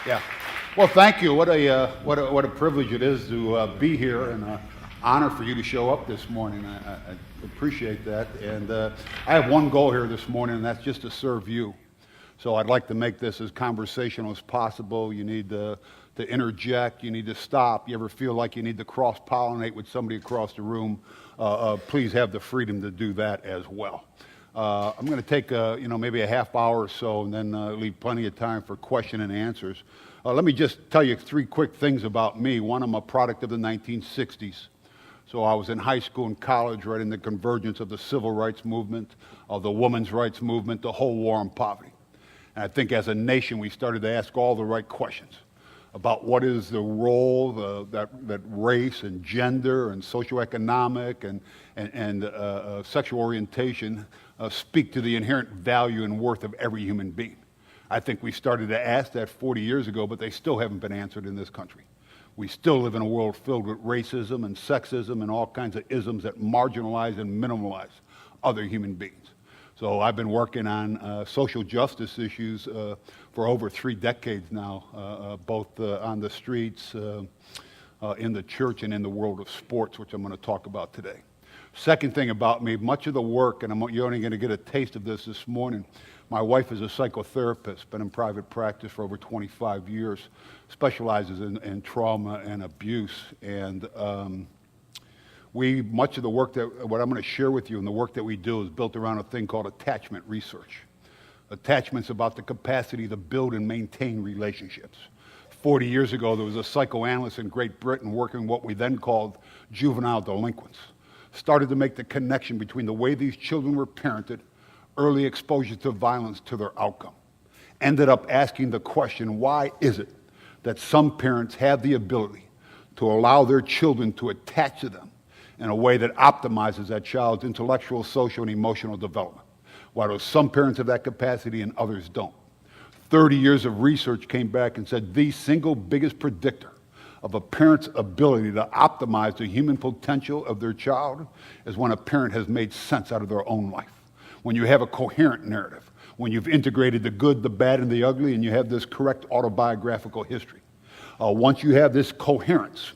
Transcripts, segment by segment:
Yeah. Well, thank you. What a privilege it is to be here, and an honor for you to show up this morning. I appreciate that. And I have one goal here this morning, and that's just to serve you. So I'd like to make this as conversational as possible. You need to interject. You need to stop. You ever feel like you need to cross-pollinate with somebody across the room? Please have the freedom to do that as well. I'm going to take maybe a half hour or so, and then leave plenty of time for question and answers. Let me just tell you three quick things about me. One, I'm a product of the 1960s. So I was in high school and college right in the convergence of the civil rights movement, of the women's rights movement, the whole war on poverty. And I think as a nation, we started to ask all the right questions about what is the role that race and gender and socioeconomic and sexual orientation speak to the inherent value and worth of every human being. I think we started to ask that 40 years ago, but they still haven't been answered in this country. We still live in a world filled with racism and sexism and all kinds of isms that marginalize and minimalize other human beings. So I've been working on social justice issues for over 3 decades now, both on the streets, in the church, and in the world of sports, which I'm going to talk about today. Second thing about me, much of the work, and you're only going to get a taste of this morning, my wife is a psychotherapist, been in private practice for over 25 years, specializes in trauma and abuse, and much of the work what I'm going to share with you and the work that we do is built around a thing called attachment research. Attachment's about the capacity to build and maintain relationships. 40 years ago, there was a psychoanalyst in Great Britain working what we then called juvenile delinquents. Started to make the connection between the way these children were parented, early exposure to violence, to their outcome. Ended up asking the question, why is it that some parents have the ability to allow their children to attach to them in a way that optimizes that child's intellectual, social, and emotional development, while some parents have that capacity and others don't. 30 years of research came back and said the single biggest predictor of a parent's ability to optimize the human potential of their child is when a parent has made sense out of their own life. When you have a coherent narrative, when you've integrated the good, the bad, and the ugly, and you have this correct autobiographical history. Once you have this coherence,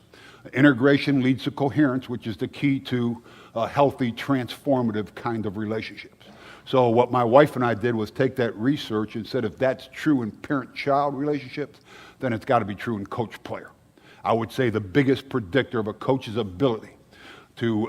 integration leads to coherence, which is the key to a healthy, transformative kind of relationships. So what my wife and I did was take that research and said if that's true in parent-child relationships, then it's got to be true in coach-player. I would say the biggest predictor of a coach's ability to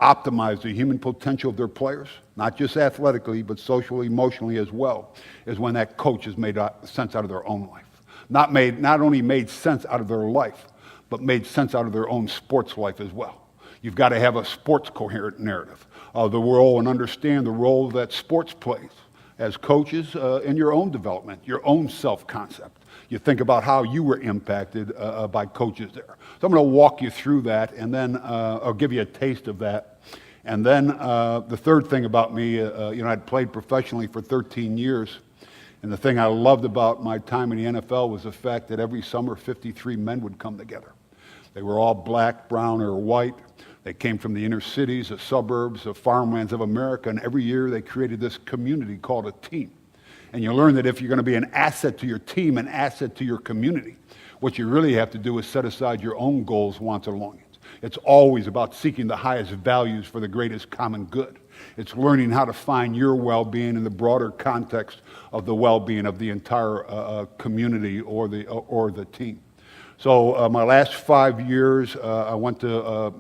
optimize the human potential of their players, not just athletically, but socially, emotionally as well, is when that coach has made sense out of their own life. Not only made sense out of their life, but made sense out of their own sports life as well. You've got to have a sports coherent narrative of the role and understand the role that sports plays as coaches in your own development, your own self-concept. You think about how you were impacted by coaches there. So I'm going to walk you through that, and then I'll give you a taste of that. And then the third thing about me, I'd played professionally for 13 years, and the thing I loved about my time in the NFL was the fact that every summer 53 men would come together. They were all black, brown, or white. They came from the inner cities, the suburbs, the farmlands of America, and every year they created this community called a team. And you learn that if you're going to be an asset to your team, an asset to your community, what you really have to do is set aside your own goals, wants, and longings. It's always about seeking the highest values for the greatest common good. It's learning how to find your well-being in the broader context of the well-being of the entire community or the team. So my last 5 years, I went to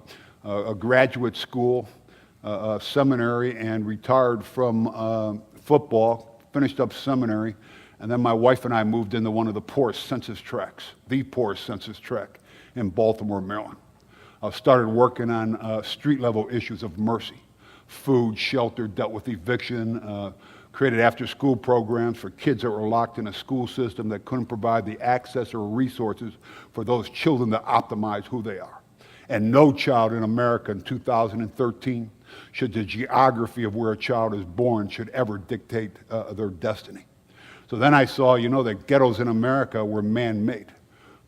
a graduate school, seminary, and retired from football. Finished up seminary, and then my wife and I moved into one of the poorest census tracts, the poorest census tract in Baltimore, Maryland. I started working on street-level issues of mercy, food, shelter, dealt with eviction, created after-school programs for kids that were locked in a school system that couldn't provide the access or resources for those children to optimize who they are. And no child in America in 2013 should the geography of where a child is born should ever dictate their destiny. So then I saw, that ghettos in America were man-made.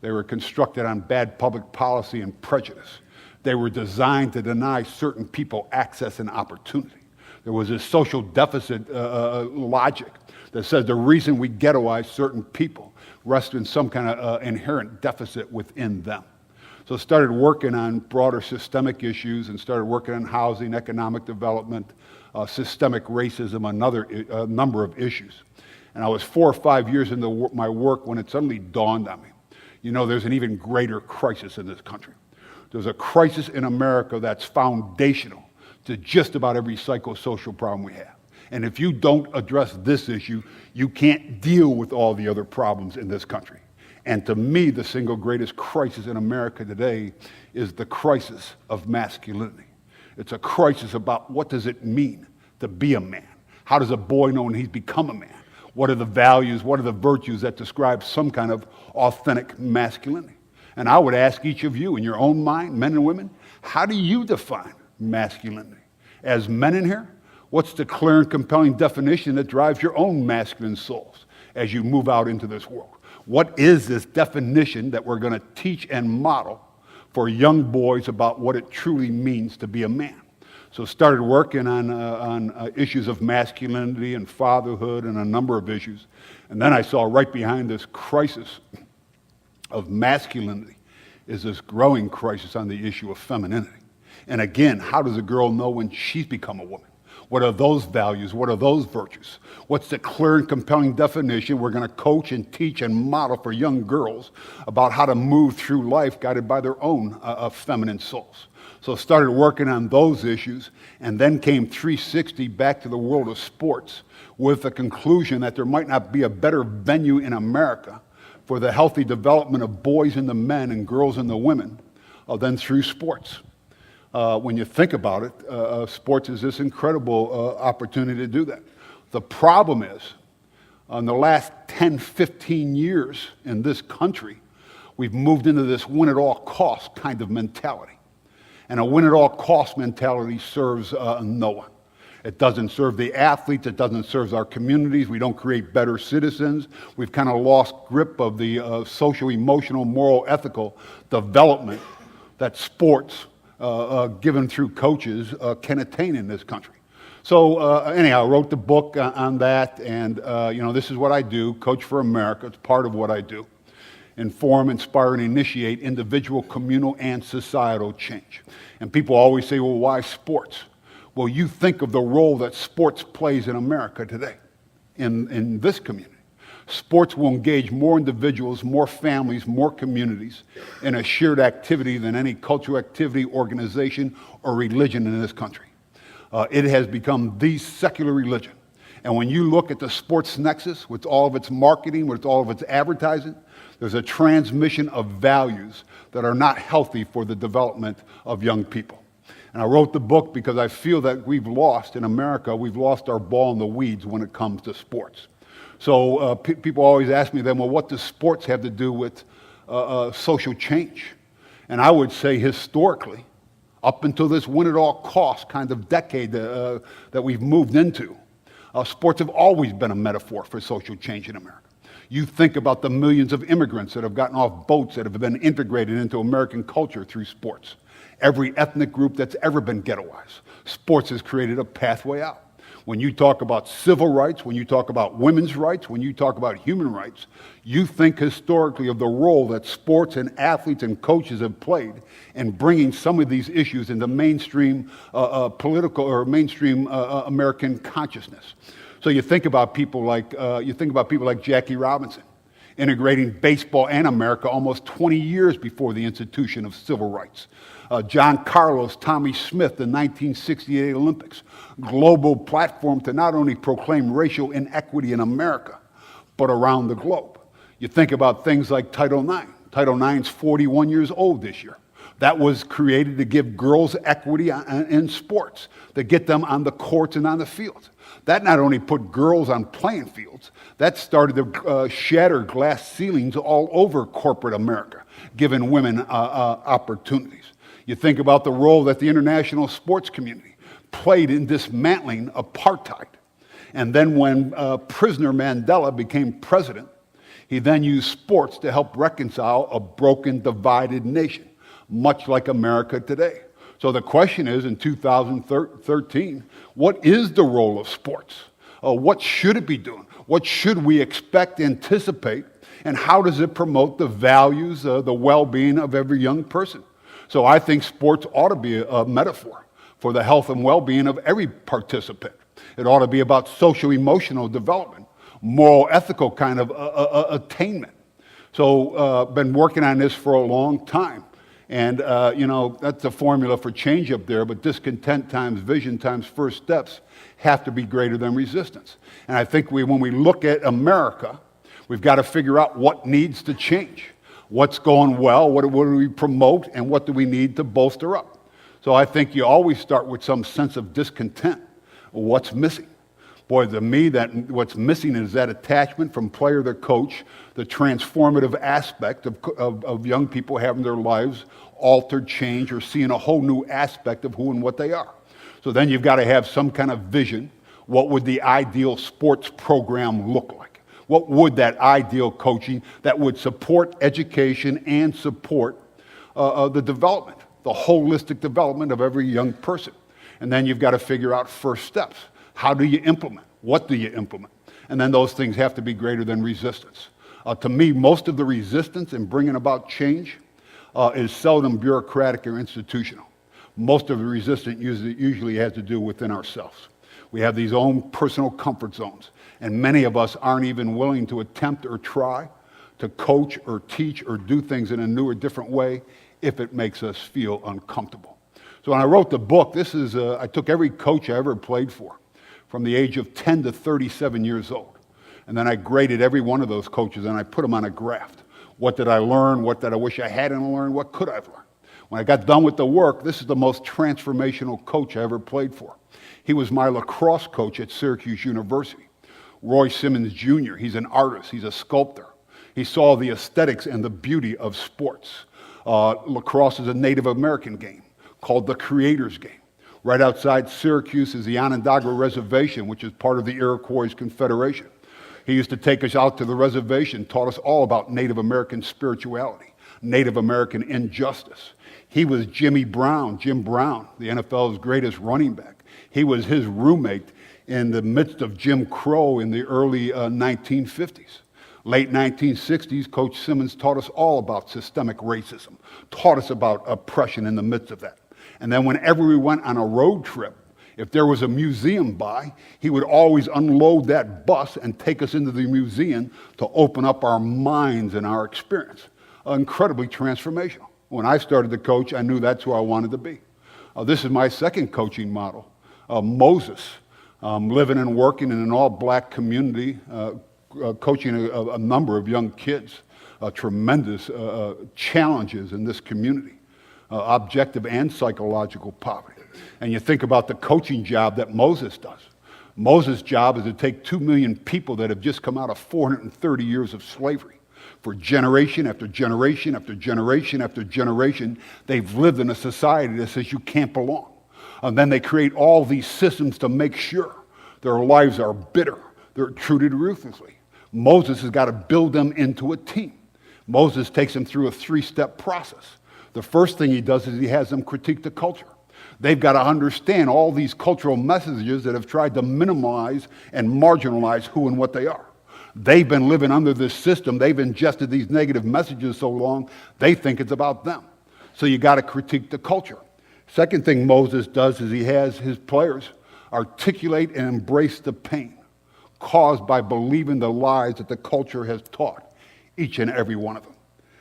They were constructed on bad public policy and prejudice. They were designed to deny certain people access and opportunity. There was a social deficit logic that says the reason we ghettoize certain people rests in some kind of inherent deficit within them. So started working on broader systemic issues and started working on housing, economic development, systemic racism, a number of issues. And I was 4 or 5 years into my work when it suddenly dawned on me, there's an even greater crisis in this country. There's a crisis in America that's foundational to just about every psychosocial problem we have. And if you don't address this issue, you can't deal with all the other problems in this country. And to me, the single greatest crisis in America today is the crisis of masculinity. It's a crisis about what does it mean to be a man? How does a boy know when he's become a man? What are the values, what are the virtues that describe some kind of authentic masculinity? And I would ask each of you in your own mind, men and women, how do you define masculinity? As men in here, what's the clear and compelling definition that drives your own masculine souls as you move out into this world? What is this definition that we're going to teach and model for young boys about what it truly means to be a man? So started working on issues of masculinity and fatherhood and a number of issues. And then I saw right behind this crisis of masculinity is this growing crisis on the issue of femininity. And again, how does a girl know when she's become a woman? What are those values? What are those virtues? What's the clear and compelling definition we're going to coach and teach and model for young girls about how to move through life guided by their own feminine souls? So started working on those issues and then came 360 back to the world of sports with the conclusion that there might not be a better venue in America for the healthy development of boys and the men and girls and the women than through sports. When you think about it, sports is this incredible opportunity to do that. The problem is, in the last 10, 15 years in this country, we've moved into this win-at-all-cost kind of mentality. And a win-at-all-cost mentality serves no one. It doesn't serve the athletes. It doesn't serve our communities. We don't create better citizens. We've kind of lost grip of the social, emotional, moral, ethical development that sports given through coaches can attain in this country. So anyhow, I wrote the book on that, and this is what I do, Coach for America. It's part of what I do. Inform, inspire, and initiate individual, communal, and societal change. And people always say, well, why sports? Well, you think of the role that sports plays in America today, in this community. Sports will engage more individuals, more families, more communities in a shared activity than any cultural activity, organization, or religion in this country. It has become the secular religion. And when you look at the sports nexus with all of its marketing, with all of its advertising, there's a transmission of values that are not healthy for the development of young people. And I wrote the book because I feel that in America, we've lost our ball in the weeds when it comes to sports. So people always ask me then, well, what does sports have to do with social change? And I would say historically, up until this win-at-all-cost kind of decade that we've moved into, sports have always been a metaphor for social change in America. You think about the millions of immigrants that have gotten off boats that have been integrated into American culture through sports. Every ethnic group that's ever been ghettoized, sports has created a pathway out. When you talk about civil rights, when you talk about women's rights, when you talk about human rights, you think historically of the role that sports and athletes and coaches have played in bringing some of these issues into mainstream political or mainstream American consciousness. So you think about people like Jackie Robinson, integrating baseball and America almost 20 years before the institution of civil rights. John Carlos, Tommy Smith, the 1968 Olympics, global platform to not only proclaim racial inequity in America, but around the globe. You think about things like Title IX. Title IX is 41 years old this year. That was created to give girls equity in sports, to get them on the courts and on the fields. That not only put girls on playing fields, that started to shatter glass ceilings all over corporate America, giving women opportunities. You think about the role that the international sports community played in dismantling apartheid. And then when prisoner Mandela became president, he then used sports to help reconcile a broken, divided nation, much like America today. So the question is, in 2013, what is the role of sports? What should it be doing? What should we expect, anticipate, and how does it promote the values, the well-being of every young person? So I think sports ought to be a metaphor for the health and well-being of every participant. It ought to be about social-emotional development, moral, ethical kind of attainment. So been working on this for a long time. And, that's a formula for change up there, but discontent times vision times first steps have to be greater than resistance. And I think when we look at America, we've got to figure out what needs to change. What's going well, what do we promote, and what do we need to bolster up? So I think you always start with some sense of discontent. What's missing? Boy, to me, what's missing is that attachment from player to coach, the transformative aspect of young people having their lives altered, changed, or seeing a whole new aspect of who and what they are. So then you've got to have some kind of vision. What would the ideal sports program look like? What would that ideal coaching that would support education and support the development, the holistic development of every young person? And then you've got to figure out first steps. How do you implement? What do you implement? And then those things have to be greater than resistance. To me, most of the resistance in bringing about change is seldom bureaucratic or institutional. Most of the resistance usually has to do within ourselves. We have these own personal comfort zones, and many of us aren't even willing to attempt or try to coach or teach or do things in a new or different way if it makes us feel uncomfortable. So when I wrote the book, I took every coach I ever played for, from the age of 10 to 37 years old. And then I graded every one of those coaches and I put them on a graph. What did I learn? What did I wish I hadn't learned? What could I have learned? When I got done with the work, this is the most transformational coach I ever played for. He was my lacrosse coach at Syracuse University. Roy Simmons Jr., he's an artist, he's a sculptor. He saw the aesthetics and the beauty of sports. Lacrosse is a Native American game called the Creator's Game. Right outside Syracuse is the Onondaga Reservation, which is part of the Iroquois Confederation. He used to take us out to the reservation, taught us all about Native American spirituality, Native American injustice. He was Jim Brown, the NFL's greatest running back. He was his roommate in the midst of Jim Crow in the early 1950s. Late 1960s, Coach Simmons taught us all about systemic racism, taught us about oppression in the midst of that. And then whenever we went on a road trip, if there was a museum by, he would always unload that bus and take us into the museum to open up our minds and our experience. Incredibly transformational. When I started to coach, I knew that's who I wanted to be. This is my second coaching model. Moses, living and working in an all-black community, coaching a number of young kids, tremendous challenges in this community. Objective and psychological poverty. And you think about the coaching job that Moses does. Moses' job is to take 2 million people that have just come out of 430 years of slavery. For generation after generation after generation after generation, they've lived in a society that says you can't belong. And then they create all these systems to make sure their lives are bitter, they're treated ruthlessly. Moses has got to build them into a team. Moses takes them through a 3-step process. The first thing he does is he has them critique the culture. They've got to understand all these cultural messages that have tried to minimize and marginalize who and what they are. They've been living under this system. They've ingested these negative messages so long, they think it's about them. So you got to critique the culture. Second thing Moses does is he has his players articulate and embrace the pain caused by believing the lies that the culture has taught each and every one of them.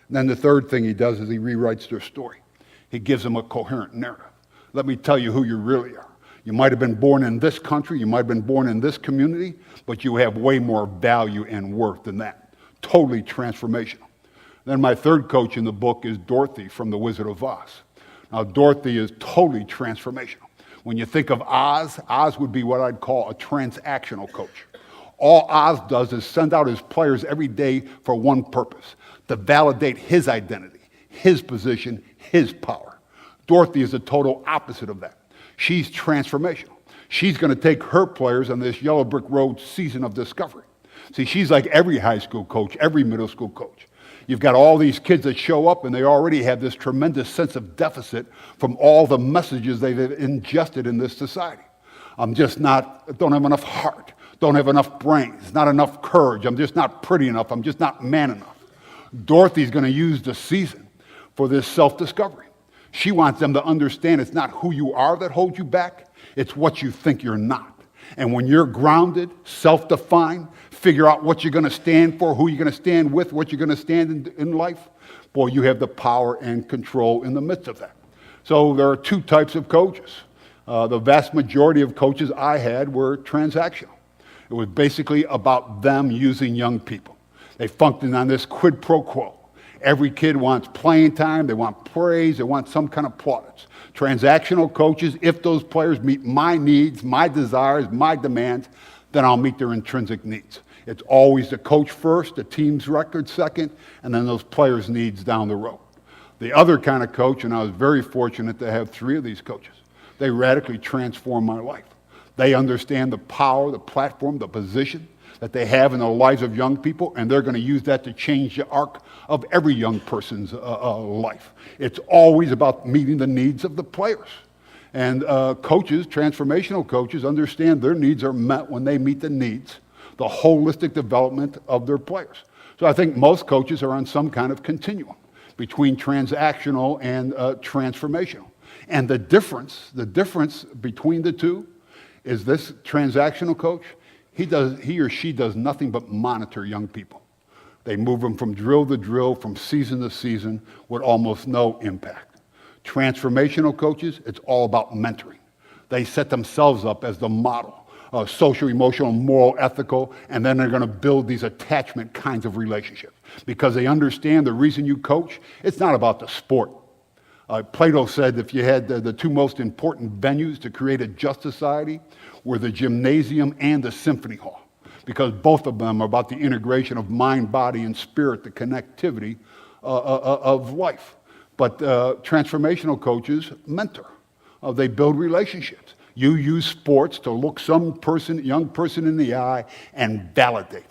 And then the third thing he does is he rewrites their story. He gives them a coherent narrative. Let me tell you who you really are. You might have been born in this country, you might have been born in this community, but you have way more value and worth than that. Totally transformational. Then my third coach in the book is Dorothy from The Wizard of Oz. Now, Dorothy is totally transformational. When you think of Oz, Oz would be what I'd call a transactional coach. All Oz does is send out his players every day for one purpose, to validate his identity, his position, his power. Dorothy is the total opposite of that. She's transformational. She's going to take her players on this Yellow Brick Road season of discovery. See, she's like every high school coach, every middle school coach. You've got all these kids that show up and they already have this tremendous sense of deficit from all the messages they've ingested in this society. Don't have enough heart, don't have enough brains, not enough courage, I'm just not pretty enough, I'm just not man enough. Dorothy's going to use the season for this self-discovery. She wants them to understand it's not who you are that holds you back, it's what you think you're not. And when you're grounded, self-defined, figure out what you're going to stand for, who you're going to stand with, what you're going to stand in life, boy, you have the power and control in the midst of that. So there are two types of coaches. The vast majority of coaches I had were transactional. It was basically about them using young people. They functioned on this quid pro quo. Every kid wants playing time, they want praise, they want some kind of plaudits. Transactional coaches, if those players meet my needs, my desires, my demands, then I'll meet their intrinsic needs. It's always the coach first, the team's record second, and then those players' needs down the road. The other kind of coach, and I was very fortunate to have 3 of these coaches, they radically transformed my life. They understand the power, the platform, the position that they have in the lives of young people, and they're going to use that to change the arc of every young person's life. It's always about meeting the needs of the players. And coaches, transformational coaches, understand their needs are met when they meet the needs, the holistic development of their players. So I think most coaches are on some kind of continuum between transactional and transformational. And the difference between the two is this transactional coach, he or she does nothing but monitor young people. They move them from drill to drill, from season to season, with almost no impact. Transformational coaches, it's all about mentoring. They set themselves up as the model, social, emotional, moral, ethical, and then they're going to build these attachment kinds of relationships because they understand the reason you coach, it's not about the sport. Plato said if you had the 2 most important venues to create a just society were the gymnasium and the symphony hall, because both of them are about the integration of mind, body, and spirit, the connectivity of life. But transformational coaches mentor. They build relationships. You use sports to look some young person in the eye and validate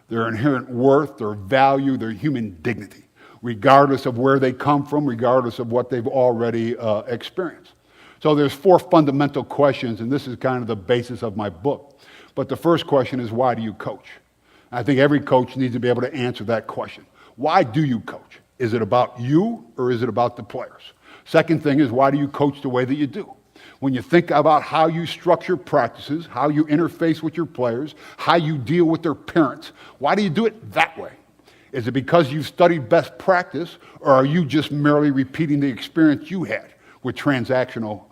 their inherent worth, their value, their human dignity, regardless of where they come from, regardless of what they've already experienced. So there's 4 fundamental questions, and this is kind of the basis of my book. But the first question is, why do you coach? I think every coach needs to be able to answer that question. Why do you coach? Is it about you or is it about the players? Second thing is, why do you coach the way that you do? When you think about how you structure practices, how you interface with your players, how you deal with their parents, why do you do it that way? Is it because you've studied best practice, or are you just merely repeating the experience you had with transactional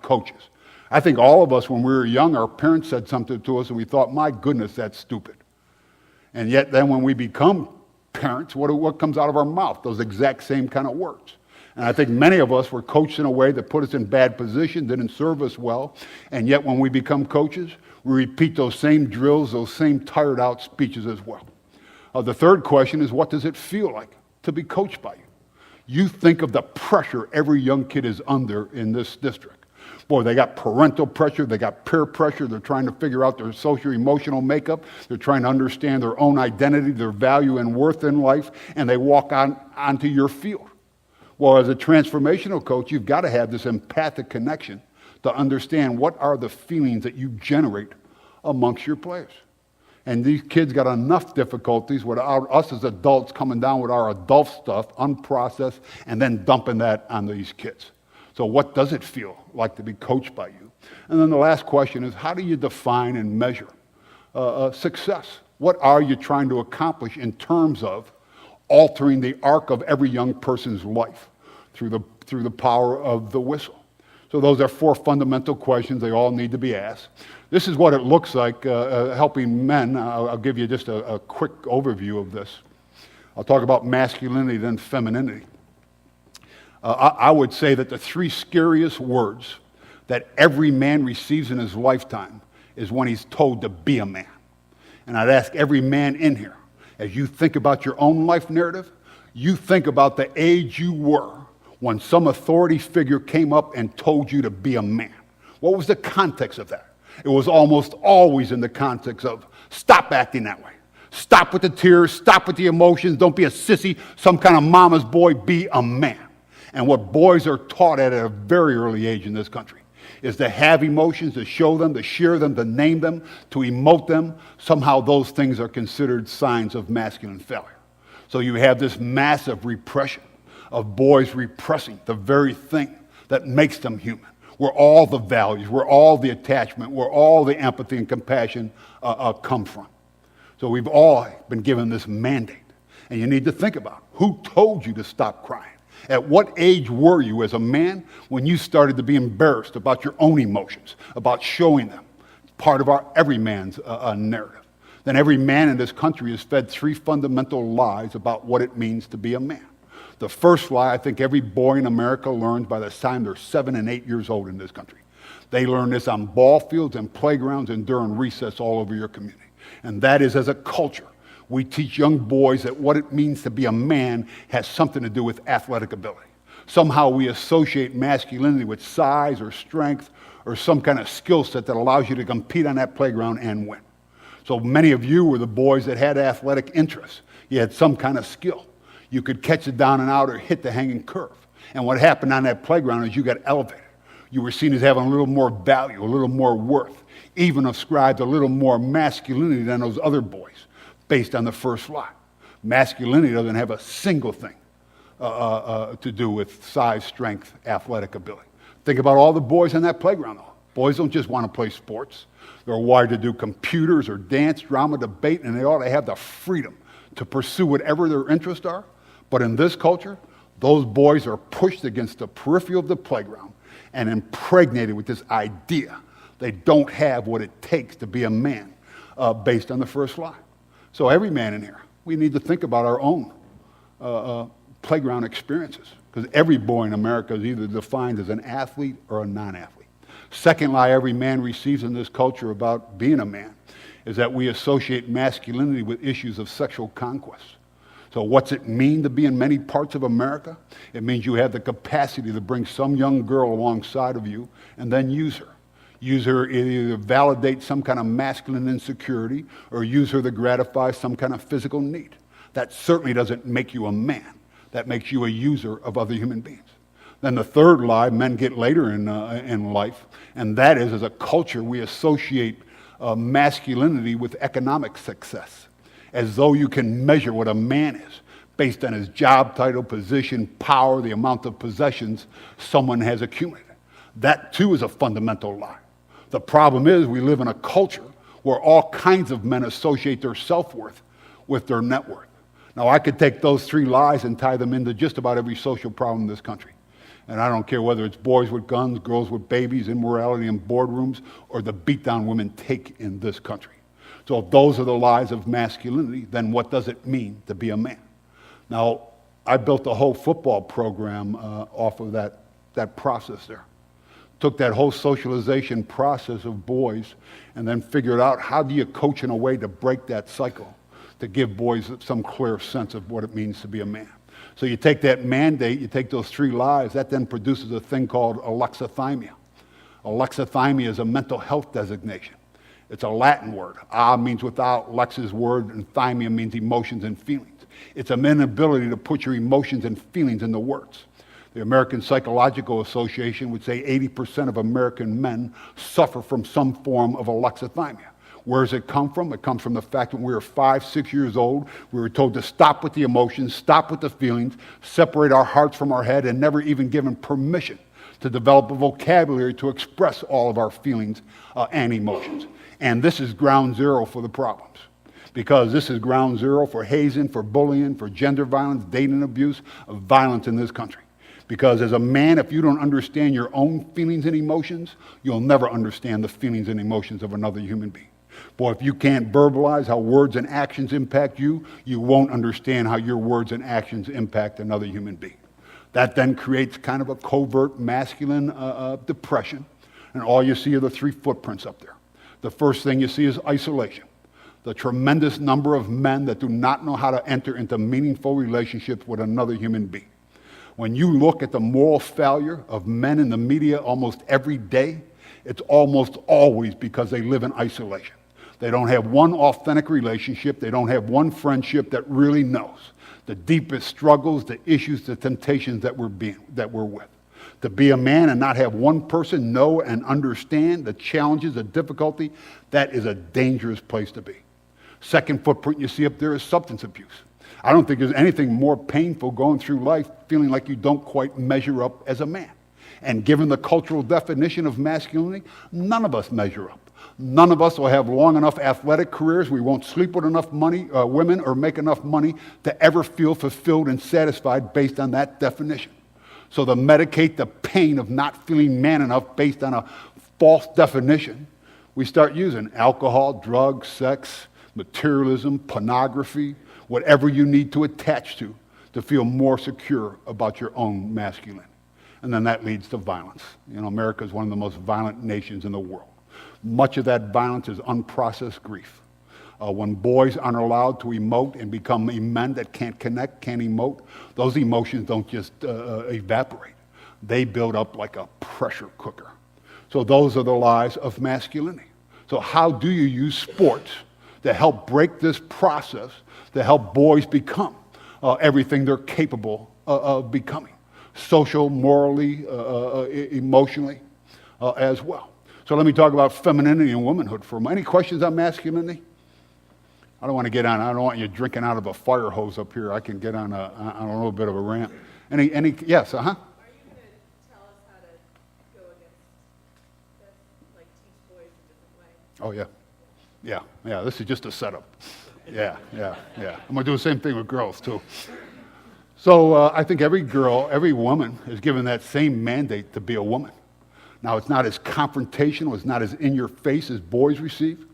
coaches? I think all of us, when we were young, our parents said something to us and we thought, my goodness, that's stupid. And yet then when we become parents, what comes out of our mouth? Those exact same kind of words. And I think many of us were coached in a way that put us in bad position, didn't serve us well. And yet when we become coaches, we repeat those same drills, those same tired out speeches as well. The third question is, what does it feel like to be coached by you? You think of the pressure every young kid is under in this district. Boy, they got parental pressure, they got peer pressure, they're trying to figure out their socio-emotional makeup, they're trying to understand their own identity, their value and worth in life, and they walk onto your field. Well, as a transformational coach, you've got to have this empathic connection to understand what are the feelings that you generate amongst your players. And these kids got enough difficulties without us as adults coming down with our adult stuff, unprocessed, and then dumping that on these kids. So what does it feel like to be coached by you? And then the last question is, how do you define and measure success? What are you trying to accomplish in terms of altering the arc of every young person's life through the power of the whistle? So those are 4 fundamental questions. They all need to be asked. This is what it looks like helping men. I'll give you just a quick overview of this. I'll talk about masculinity, then femininity. I would say that the 3 scariest words that every man receives in his lifetime is when he's told to be a man. And I'd ask every man in here, as you think about your own life narrative, you think about the age you were when some authority figure came up and told you to be a man. What was the context of that? It was almost always in the context of, stop acting that way. Stop with the tears, stop with the emotions, don't be a sissy, some kind of mama's boy, be a man. And what boys are taught at a very early age in this country is to have emotions, to show them, to share them, to name them, to emote them. Somehow those things are considered signs of masculine failure. So you have this massive repression of boys repressing the very thing that makes them human, where all the values, where all the attachment, where all the empathy and compassion come from. So we've all been given this mandate. And you need to think about who told you to stop crying. At what age were you as a man when you started to be embarrassed about your own emotions, about showing them? It's part of every man's narrative. Then every man in this country is fed 3 fundamental lies about what it means to be a man. The first lie I think every boy in America learns by the time they're 7 and 8 years old in this country. They learn this on ball fields and playgrounds and during recess all over your community. And that is, as a culture, we teach young boys that what it means to be a man has something to do with athletic ability. Somehow we associate masculinity with size or strength or some kind of skill set that allows you to compete on that playground and win. So many of you were the boys that had athletic interests. You had some kind of skill. You could catch it down and out or hit the hanging curve. And what happened on that playground is you got elevated. You were seen as having a little more value, a little more worth, even ascribed a little more masculinity than those other boys, based on the first lie. Masculinity doesn't have a single thing to do with size, strength, athletic ability. Think about all the boys on that playground, though. Boys don't just want to play sports. They're wired to do computers or dance, drama, debate, and they ought to have the freedom to pursue whatever their interests are. But in this culture, those boys are pushed against the periphery of the playground and impregnated with this idea they don't have what it takes to be a man based on the first lie. So every man in here, we need to think about our own playground experiences, because every boy in America is either defined as an athlete or a non-athlete. Second lie every man receives in this culture about being a man is that we associate masculinity with issues of sexual conquest. So what's it mean to be in many parts of America? It means you have the capacity to bring some young girl alongside of you and then use her. Use her either to validate some kind of masculine insecurity or use her to gratify some kind of physical need. That certainly doesn't make you a man. That makes you a user of other human beings. Then the third lie men get later in life, and that is, as a culture, we associate masculinity with economic success, as though you can measure what a man is based on his job title, position, power, the amount of possessions someone has accumulated. That, too, is a fundamental lie. The problem is we live in a culture where all kinds of men associate their self-worth with their net worth. Now, I could take those 3 lies and tie them into just about every social problem in this country. And I don't care whether it's boys with guns, girls with babies, immorality in boardrooms, or the beatdown women take in this country. So if those are the lies of masculinity, then what does it mean to be a man? Now, I built a whole football program off of that process there. Took that whole socialization process of boys and then figured out how do you coach in a way to break that cycle, to give boys some clear sense of what it means to be a man. So you take that mandate, you take those 3 lies, that then produces a thing called alexithymia. Alexithymia is a mental health designation. It's a Latin word. Means without, lex is word, and thymia means emotions and feelings. It's an inability to put your emotions and feelings into words. The American Psychological Association would say 80% of American men suffer from some form of alexithymia. Where does it come from? It comes from the fact that when we were 5, 6 years old, we were told to stop with the emotions, stop with the feelings, separate our hearts from our head, and never even given permission to develop a vocabulary to express all of our feelings and emotions. And this is ground zero for the problems, because this is ground zero for hazing, for bullying, for gender violence, dating abuse, violence in this country. Because as a man, if you don't understand your own feelings and emotions, you'll never understand the feelings and emotions of another human being. Boy, if you can't verbalize how words and actions impact you, you won't understand how your words and actions impact another human being. That then creates kind of a covert masculine depression, and all you see are the 3 footprints up there. The first thing you see is isolation. The tremendous number of men that do not know how to enter into meaningful relationships with another human being. When you look at the moral failure of men in the media almost every day, it's almost always because they live in isolation. They don't have one authentic relationship. They don't have one friendship that really knows the deepest struggles, the issues, the temptations that we're with. To be a man and not have one person know and understand the challenges, the difficulty, that is a dangerous place to be. Second footprint you see up there is substance abuse. I don't think there's anything more painful going through life feeling like you don't quite measure up as a man. And given the cultural definition of masculinity, none of us measure up. None of us will have long enough athletic careers. We won't sleep with enough women or make enough money to ever feel fulfilled and satisfied based on that definition. So to medicate the pain of not feeling man enough based on a false definition, we start using alcohol, drugs, sex, materialism, pornography, whatever you need to attach to feel more secure about your own masculinity. And then that leads to violence. You know, America is one of the most violent nations in the world. Much of that violence is unprocessed grief. When boys aren't allowed to emote and become men that can't connect, can't emote, those emotions don't just evaporate. They build up like a pressure cooker. So those are the lies of masculinity. So how do you use sports to help break this process, to help boys become everything they're capable of becoming, social, morally, emotionally, as well? So let me talk about femininity and womanhood for a moment. Any questions on masculinity? I don't want to get on. I don't want you drinking out of a fire hose up here. I can get on a little bit of a rant. Any? Yes. Are you going to tell us how to go against this, like teach boys a different way? Oh yeah. Yeah. This is just a setup. Yeah. I'm going to do the same thing with girls too. So I think every girl, every woman is given that same mandate to be a woman. Now, it's not as confrontational, it's not as in your face as boys receive,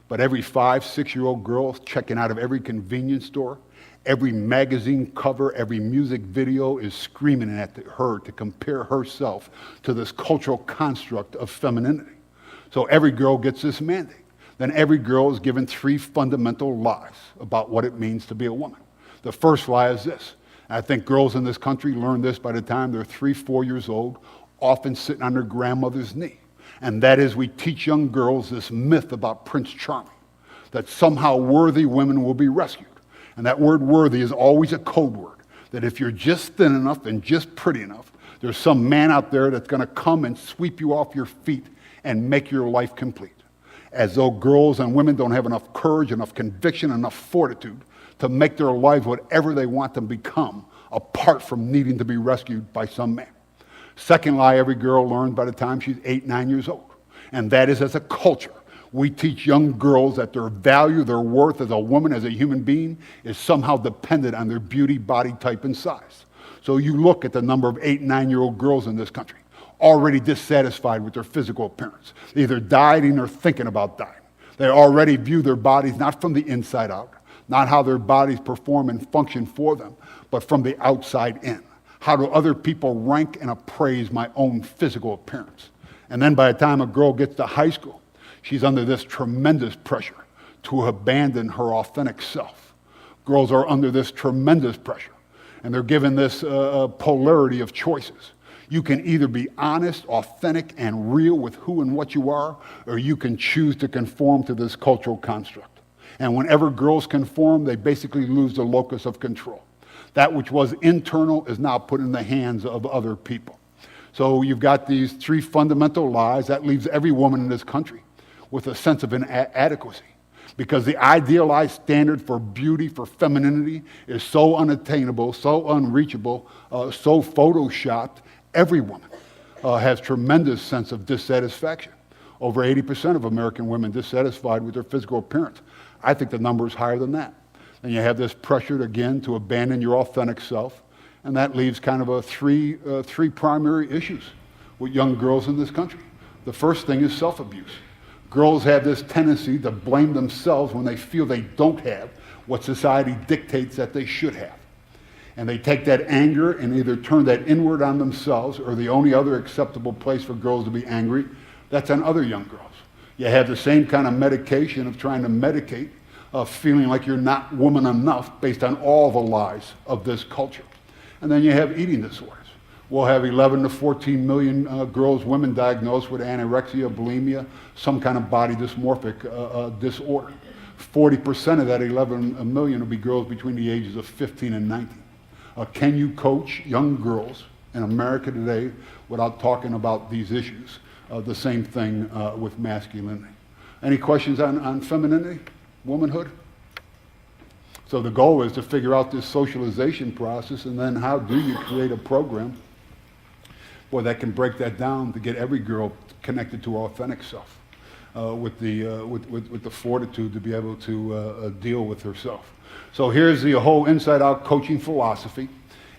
but every 5, 6-year-old girl checking out of every convenience store, every magazine cover, every music video is screaming at her to compare herself to this cultural construct of femininity. So every girl gets this mandate. Then every girl is given 3 fundamental lies about what it means to be a woman. The first lie is this. And I think girls in this country learn this by the time they're 3, 4 years old, often sitting on their grandmother's knee. And that is, we teach young girls this myth about Prince Charming, that somehow worthy women will be rescued. And that word worthy is always a code word, that if you're just thin enough and just pretty enough, there's some man out there that's going to come and sweep you off your feet and make your life complete. As though girls and women don't have enough courage, enough conviction, enough fortitude to make their lives whatever they want them to become, apart from needing to be rescued by some man. Second lie every girl learns by the time she's 8, 9 years old. And that is, as a culture, we teach young girls that their value, their worth as a woman, as a human being, is somehow dependent on their beauty, body type, and size. So you look at the number of 8 and 9-year-old girls in this country, already dissatisfied with their physical appearance. They're either dieting or thinking about dying. They already view their bodies not from the inside out, not how their bodies perform and function for them, but from the outside in. How do other people rank and appraise my own physical appearance? And then by the time a girl gets to high school, she's under this tremendous pressure to abandon her authentic self. Girls are under this tremendous pressure, and they're given this polarity of choices. You can either be honest, authentic, and real with who and what you are, or you can choose to conform to this cultural construct. And whenever girls conform, they basically lose the locus of control. That which was internal is now put in the hands of other people. So you've got these 3 fundamental lies. That leaves every woman in this country with a sense of inadequacy, because the idealized standard for beauty, for femininity, is so unattainable, so unreachable, so photoshopped. Every woman has tremendous sense of dissatisfaction. Over 80% of American women dissatisfied with their physical appearance. I think the number is higher than that. And you have this pressure, again, to abandon your authentic self. And that leaves kind of three primary issues with young girls in this country. The first thing is self-abuse. Girls have this tendency to blame themselves when they feel they don't have what society dictates that they should have. And they take that anger and either turn that inward on themselves, or the only other acceptable place for girls to be angry, that's on other young girls. You have the same kind of medication of trying to medicate of feeling like you're not woman enough based on all the lies of this culture. And then you have eating disorders. We'll have 11 to 14 million girls, women diagnosed with anorexia, bulimia, some kind of body dysmorphic disorder. 40% of that 11 million will be girls between the ages of 15 and 19. Can you coach young girls in America today without talking about these issues. The same thing with masculinity. Any questions on femininity, womanhood? So the goal is to figure out this socialization process, and then how do you create a program that can break that down to get every girl connected to her authentic self, with the fortitude to be able to deal with herself. So here's the whole inside-out coaching philosophy.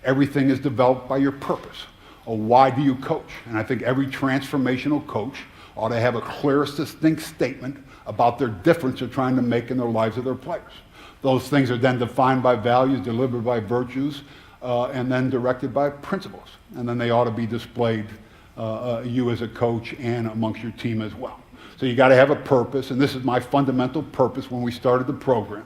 Everything is developed by your purpose. Why do you coach? And I think every transformational coach ought to have a clear, distinct statement about their difference they're trying to make in their lives of their players. Those things are then defined by values, delivered by virtues, and then directed by principles. And then they ought to be displayed, you as a coach and amongst your team as well. So you got to have a purpose, and this is my fundamental purpose when we started the program.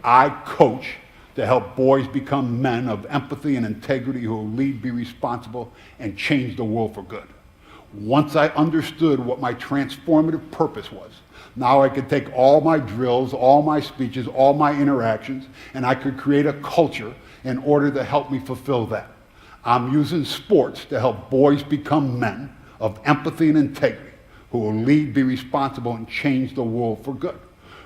I coach to help boys become men of empathy and integrity who will lead, be responsible, and change the world for good. Once I understood what my transformative purpose was, now I could take all my drills, all my speeches, all my interactions, and I could create a culture in order to help me fulfill that. I'm using sports to help boys become men of empathy and integrity who will lead, be responsible, and change the world for good.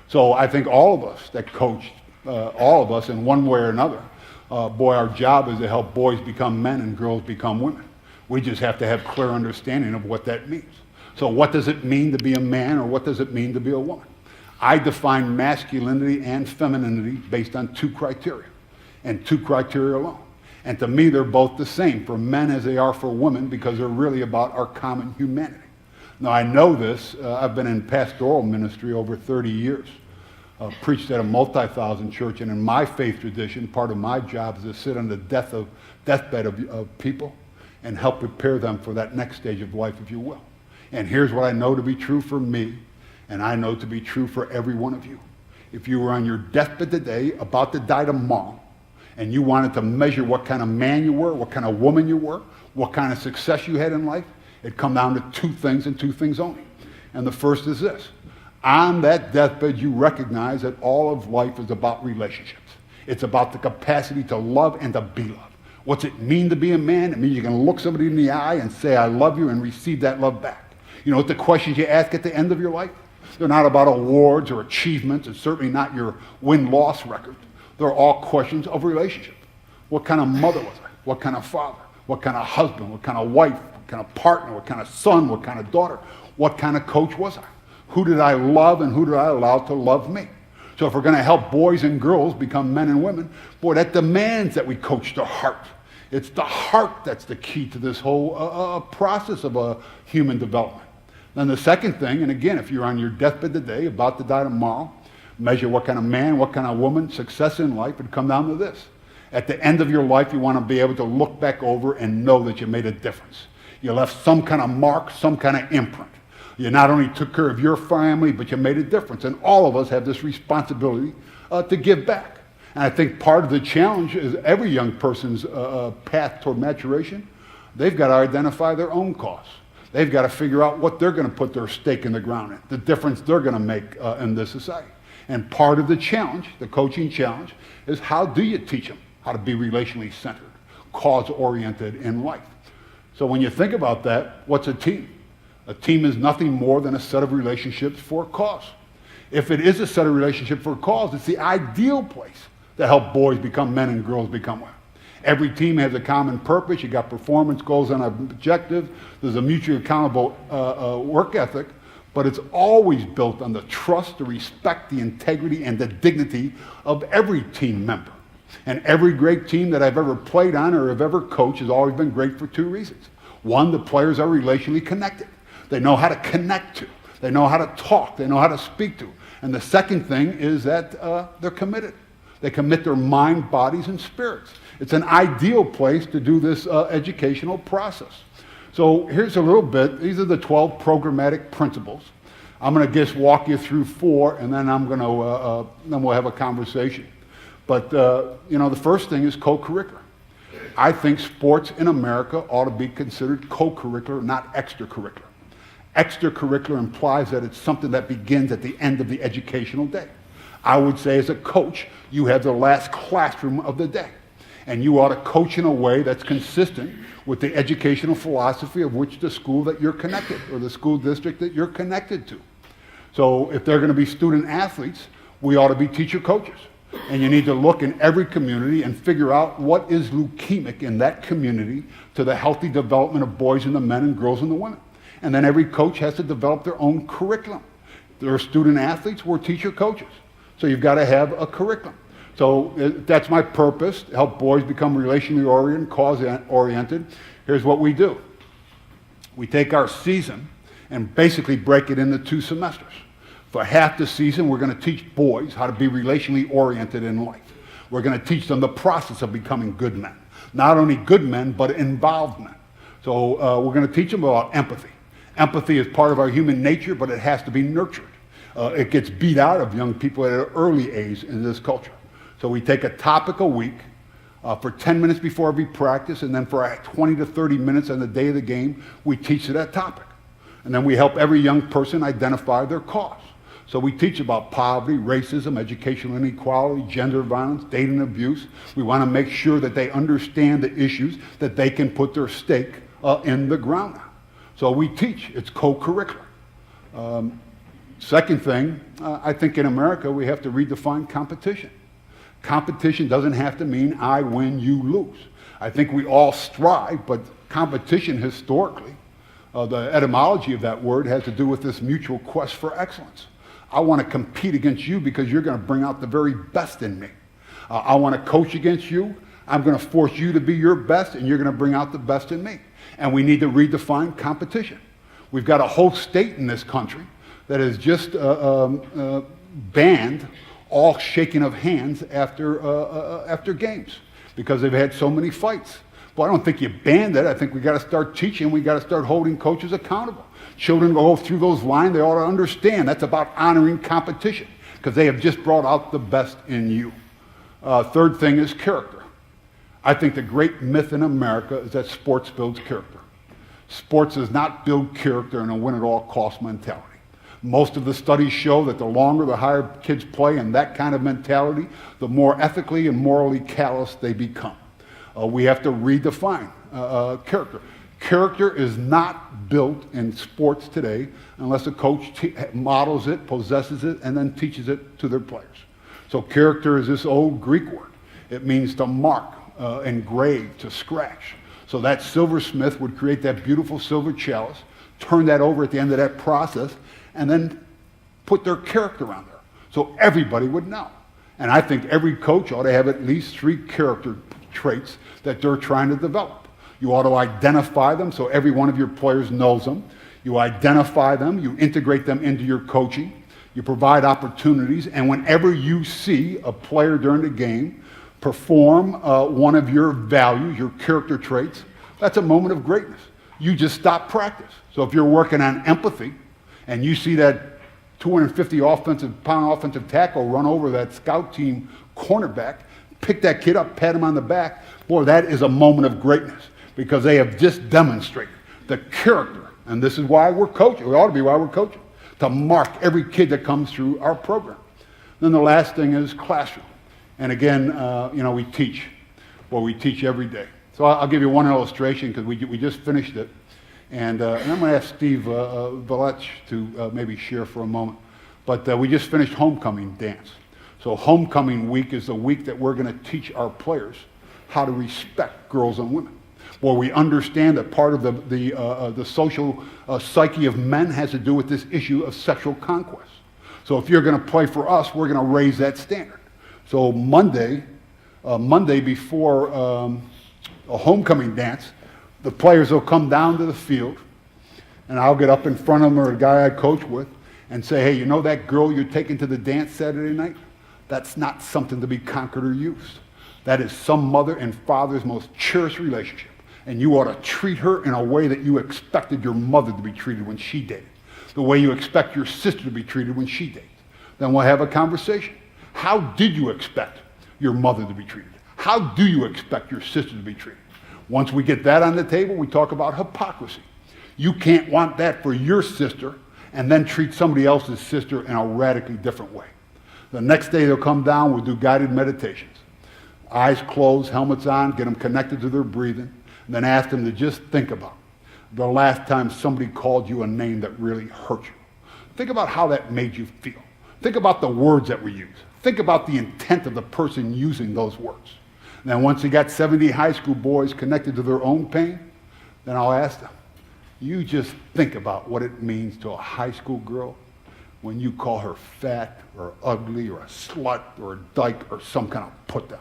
So I think all of us that coach, all of us in one way or another, our job is to help boys become men and girls become women. We just have to have clear understanding of what that means. So what does it mean to be a man, or what does it mean to be a woman? I define masculinity and femininity based on two criteria, and two criteria alone. And to me, they're both the same for men as they are for women, because they're really about our common humanity. Now, I know this. I've been in pastoral ministry over 30 years, preached at a multi-thousand church, and in my faith tradition, part of my job is to sit on the deathbed of people and help prepare them for that next stage of life, if you will. And here's what I know to be true for me, and I know to be true for every one of you. If you were on your deathbed today, about to die tomorrow, and you wanted to measure what kind of man you were, what kind of woman you were, what kind of success you had in life, it'd come down to two things and two things only. And the first is this. On that deathbed, you recognize that all of life is about relationships. It's about the capacity to love and to be loved. What's it mean to be a man? It means you can look somebody in the eye and say, I love you, and receive that love back. You know what the questions you ask at the end of your life? They're not about awards or achievements, and certainly not your win-loss record. They're all questions of relationship. What kind of mother was I? What kind of father? What kind of husband? What kind of wife? What kind of partner? What kind of son? What kind of daughter? What kind of coach was I? Who did I love, and who did I allow to love me? So if we're going to help boys and girls become men and women, that demands that we coach the heart. It's the heart that's the key to this whole process of human development. Then the second thing, and again, if you're on your deathbed today, about to die tomorrow, measure what kind of man, what kind of woman, success in life, would come down to this. At the end of your life, you want to be able to look back over and know that you made a difference. You left some kind of mark, some kind of imprint. You not only took care of your family, but you made a difference. And all of us have this responsibility to give back. And I think part of the challenge is every young person's path toward maturation, they've got to identify their own cause. They've got to figure out what they're going to put their stake in the ground in, the difference they're going to make in this society. And part of the challenge, the coaching challenge, is how do you teach them how to be relationally centered, cause-oriented in life? So when you think about that, what's a team? A team is nothing more than a set of relationships for a cause. If it is a set of relationships for a cause, it's the ideal place to help boys become men and girls become women. Every team has a common purpose. You got performance goals and objectives. There's a mutually accountable work ethic, but it's always built on the trust, the respect, the integrity, and the dignity of every team member. And every great team that I've ever played on or have ever coached has always been great for two reasons. One, the players are relationally connected. They know how to connect to. They know how to talk. They know how to speak to. And the second thing is that they're committed. They commit their mind, bodies, and spirits. It's an ideal place to do this educational process. So here's a little bit. These are the 12 programmatic principles. I'm going to just walk you through 4, and then I'm going to then we'll have a conversation. But the first thing is co-curricular. I think sports in America ought to be considered co-curricular, not extracurricular. Extracurricular implies that it's something that begins at the end of the educational day. I would say as a coach, you have the last classroom of the day. And you ought to coach in a way that's consistent with the educational philosophy of which the school that you're connected, or the school district that you're connected to. So if they're going to be student athletes, we ought to be teacher coaches. And you need to look in every community and figure out what is leukemic in that community to the healthy development of boys and the men and girls and the women. And then every coach has to develop their own curriculum. There are student athletes, we're teacher coaches. So you've got to have a curriculum. So that's my purpose, to help boys become relationally oriented, cause-oriented. Here's what we do. We take our season and basically break it into 2 semesters. For half the season, we're going to teach boys how to be relationally oriented in life. We're going to teach them the process of becoming good men. Not only good men, but involved men. So we're going to teach them about empathy. Empathy is part of our human nature, but it has to be nurtured. It gets beat out of young people at an early age in this culture. So we take a topic a week for 10 minutes before every practice, and then for 20 to 30 minutes on the day of the game, we teach that topic. And then we help every young person identify their cause. So we teach about poverty, racism, educational inequality, gender violence, dating abuse. We want to make sure that they understand the issues that they can put their stake in the ground on. So we teach. It's co-curricular. Second thing, I think in America we have to redefine competition. Competition doesn't have to mean I win, you lose. I think we all strive, but competition historically, the etymology of that word has to do with this mutual quest for excellence. I want to compete against you because you're going to bring out the very best in me. I want to coach against you. I'm going to force you to be your best, and you're going to bring out the best in me. And we need to redefine competition. We've got a whole state in this country that has just banned all shaking of hands after games because they've had so many fights. Well, I don't think you ban that. I think we got to start teaching. We got to start holding coaches accountable. Children go through those lines. They ought to understand that's about honoring competition because they have just brought out the best in you. Third thing is character. I think the great myth in America is that sports builds character. Sports does not build character in a win-at-all-cost mentality. Most of the studies show that the longer, the higher kids play in that kind of mentality, the more ethically and morally callous they become. We have to redefine character. Character is not built in sports today unless a coach models it, possesses it, and then teaches it to their players. So character is this old Greek word. It means to mark, engrave, to scratch. So that silversmith would create that beautiful silver chalice, turn that over at the end of that process, and then put their character on there. So everybody would know. And I think every coach ought to have at least 3 character traits that they're trying to develop. You ought to identify them so every one of your players knows them. You identify them, you integrate them into your coaching, you provide opportunities, and whenever you see a player during the game perform one of your values, your character traits, that's a moment of greatness. You just stop practice. So if you're working on empathy and you see that 250-pound offensive tackle run over that scout team cornerback, pick that kid up, pat him on the back, boy, that is a moment of greatness because they have just demonstrated the character. And this is why we're coaching. It ought to be why we're coaching, to mark every kid that comes through our program. Then the last thing is classroom. And again, we teach. Well, we teach every day. So I'll give you one illustration because we just finished it. And I'm going to ask Steve Valech to maybe share for a moment. But we just finished homecoming dance. So homecoming week is the week that we're going to teach our players how to respect girls and women. Where we understand that part of the social psyche of men has to do with this issue of sexual conquest. So if you're going to play for us, we're going to raise that standard. So Monday before a homecoming dance, the players will come down to the field, and I'll get up in front of them or a guy I coach with and say, hey, you know that girl you're taking to the dance Saturday night? That's not something to be conquered or used. That is some mother and father's most cherished relationship. And you ought to treat her in a way that you expected your mother to be treated when she dated. The way you expect your sister to be treated when she dates. Then we'll have a conversation. How did you expect your mother to be treated? How do you expect your sister to be treated? Once we get that on the table, we talk about hypocrisy. You can't want that for your sister and then treat somebody else's sister in a radically different way. The next day they'll come down, we'll do guided meditations. eyes closed, helmets on, get them connected to their breathing, and then ask them to just think about the last time somebody called you a name that really hurt you. Think about how that made you feel. Think about the words that we use. Think about the intent of the person using those words. And then once you got 70 high school boys connected to their own pain, then I'll ask them, you just think about what it means to a high school girl when you call her fat or ugly or a slut or a dyke or some kind of put down.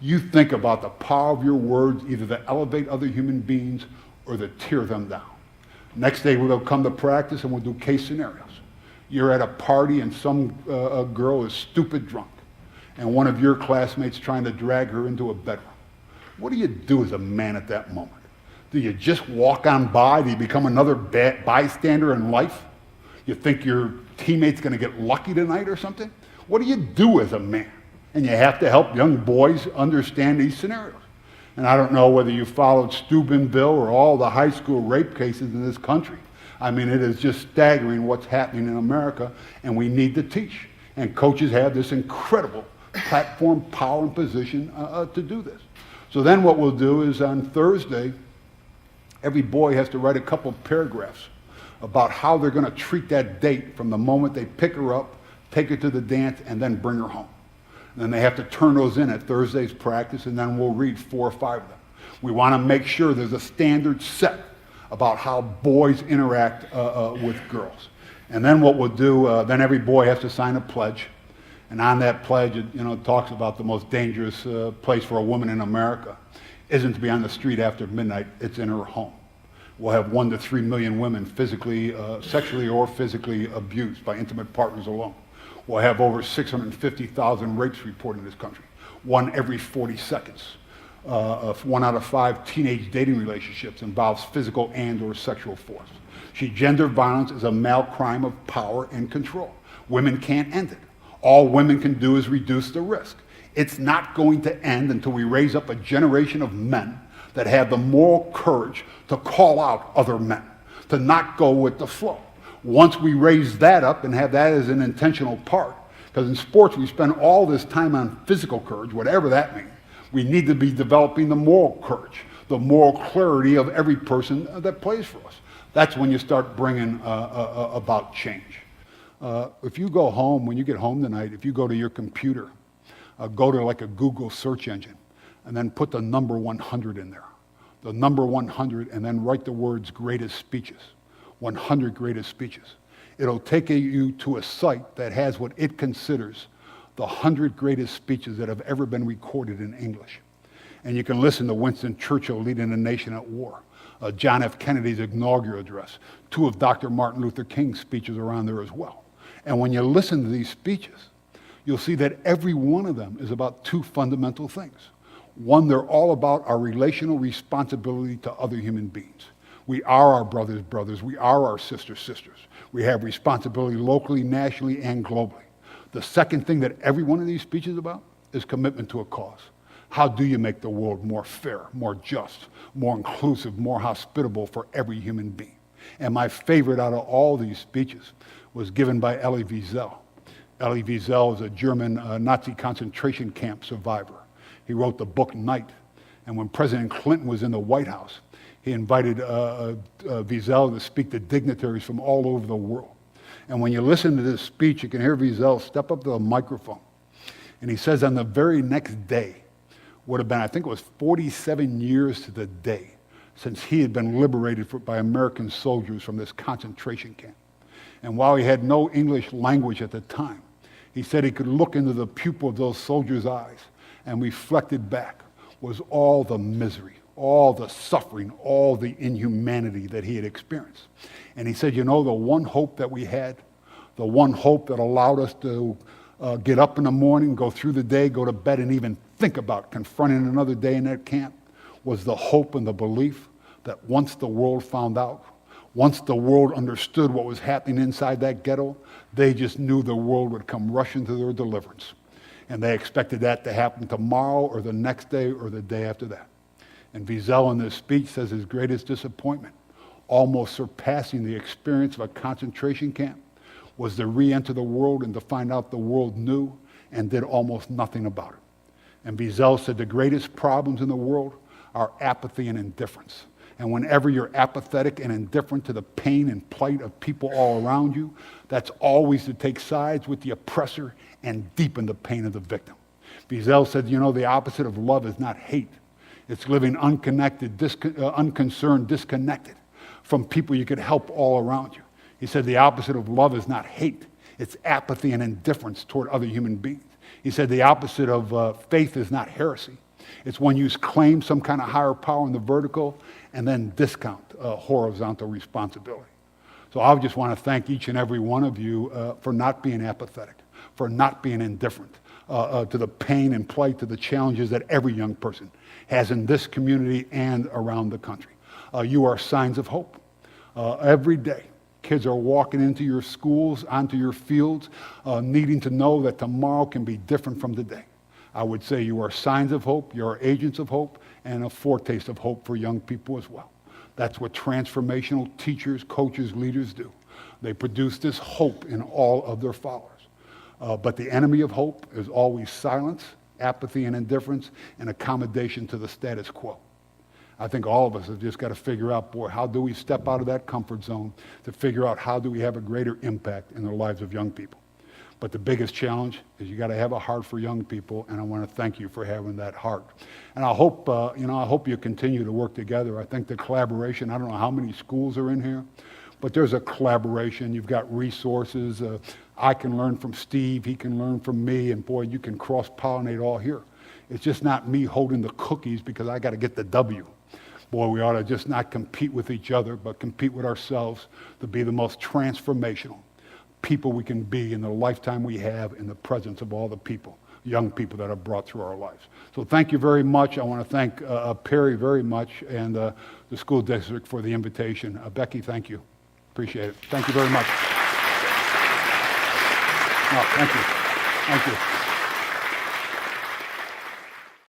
You think about the power of your words either to elevate other human beings or to tear them down. Next day we'll come to practice and we'll do case scenarios. You're at a party and some girl is stupid drunk and one of your classmates trying to drag her into a bedroom. What do you do as a man at that moment? Do you just walk on by? Do you become another bystander in life? You think your teammate's going to get lucky tonight or something? What do you do as a man? And you have to help young boys understand these scenarios. And I don't know whether you followed Steubenville or all the high school rape cases in this country. I mean, it is just staggering what's happening in America, and we need to teach. And coaches have this incredible platform, power, and position to do this. So then what we'll do is on Thursday, every boy has to write a couple paragraphs about how they're going to treat that date from the moment they pick her up, take her to the dance, and then bring her home. And then they have to turn those in at Thursday's practice, and then we'll read 4 or 5 of them. We want to make sure there's a standard set about how boys interact with girls. And then what we'll do, then every boy has to sign a pledge. And on that pledge, it talks about the most dangerous place for a woman in America isn't to be on the street after midnight, it's in her home. We'll have 1 to 3 million women physically, sexually or physically abused by intimate partners alone. We'll have over 650,000 rapes reported in this country, 1 every 40 seconds. 1 out of 5 teenage dating relationships involves physical and or sexual force. Gender violence is a male crime of power and control. Women can't end it. All women can do is reduce the risk. It's not going to end until we raise up a generation of men that have the moral courage to call out other men, to not go with the flow. Once we raise that up and have that as an intentional part, because in sports we spend all this time on physical courage, whatever that means, we need to be developing the moral courage, the moral clarity of every person that plays for us. That's when you start bringing about change. If you go home, when you get home tonight, if you go to your computer, go to like a Google search engine, and then put the number 100 in there. The number 100, and then write the words greatest speeches. 100 greatest speeches. It'll take you to a site that has what it considers the 100 greatest speeches that have ever been recorded in English. And you can listen to Winston Churchill leading the nation at war, John F. Kennedy's inaugural address, 2 of Dr. Martin Luther King's speeches are on there as well. And when you listen to these speeches, you'll see that every one of them is about 2 fundamental things. One, they're all about our relational responsibility to other human beings. We are our brothers' brothers. We are our sisters' sisters. We have responsibility locally, nationally, and globally. The second thing that every one of these speeches is about is commitment to a cause. How do you make the world more fair, more just, more inclusive, more hospitable for every human being? And my favorite out of all these speeches was given by Elie Wiesel. Elie Wiesel is a German Nazi concentration camp survivor. He wrote the book Night. And when President Clinton was in the White House, he invited Wiesel to speak to dignitaries from all over the world. And when you listen to this speech, you can hear Wiesel step up to the microphone. And he says on the very next day, would have been, I think it was 47 years to the day, since he had been liberated by American soldiers from this concentration camp. And while he had no English language at the time, he said he could look into the pupil of those soldiers' eyes and reflected back was all the misery, all the suffering, all the inhumanity that he had experienced. And he said, the one hope that we had, the one hope that allowed us to get up in the morning, go through the day, go to bed, and even think about confronting another day in that camp, was the hope and the belief that once the world found out, once the world understood what was happening inside that ghetto, they just knew the world would come rushing to their deliverance. And they expected that to happen tomorrow or the next day or the day after that. And Wiesel in this speech says his greatest disappointment, almost surpassing the experience of a concentration camp, was to re-enter the world and to find out the world knew and did almost nothing about it. And Wiesel said the greatest problems in the world are apathy and indifference. And whenever you're apathetic and indifferent to the pain and plight of people all around you, that's always to take sides with the oppressor and deepen the pain of the victim. Wiesel said, you know, the opposite of love is not hate. It's living unconnected, unconcerned, disconnected from people you could help all around you. He said the opposite of love is not hate. It's apathy and indifference toward other human beings. He said the opposite of faith is not heresy. It's when you claim some kind of higher power in the vertical and then discount horizontal responsibility. So I just want to thank each and every one of you for not being apathetic, for not being indifferent to the pain and plight, to the challenges that every young person has in this community and around the country. You are signs of hope. Every day, kids are walking into your schools, onto your fields, needing to know that tomorrow can be different from today. I would say you are signs of hope, you are agents of hope, and a foretaste of hope for young people as well. That's what transformational teachers, coaches, leaders do. They produce this hope in all of their followers. But the enemy of hope is always silence, apathy and indifference, and accommodation to the status quo. I think all of us have just got to figure out, boy, how do we step out of that comfort zone to figure out how do we have a greater impact in the lives of young people. But the biggest challenge is you got to have a heart for young people, and I want to thank you for having that heart. And I hope, I hope you continue to work together. I think the collaboration, I don't know how many schools are in here, but there's a collaboration. You've got resources. I can learn from Steve. He can learn from me. And boy, you can cross-pollinate all here. It's just not me holding the cookies because I got to get the W. Boy, we ought to just not compete with each other, but compete with ourselves to be the most transformational people we can be in the lifetime we have in the presence of all the people, young people that are brought through our lives. So thank you very much. I want to thank Perry very much and the school district for the invitation. Becky, thank you. Appreciate it. Thank you very much. No, thank you. Thank you.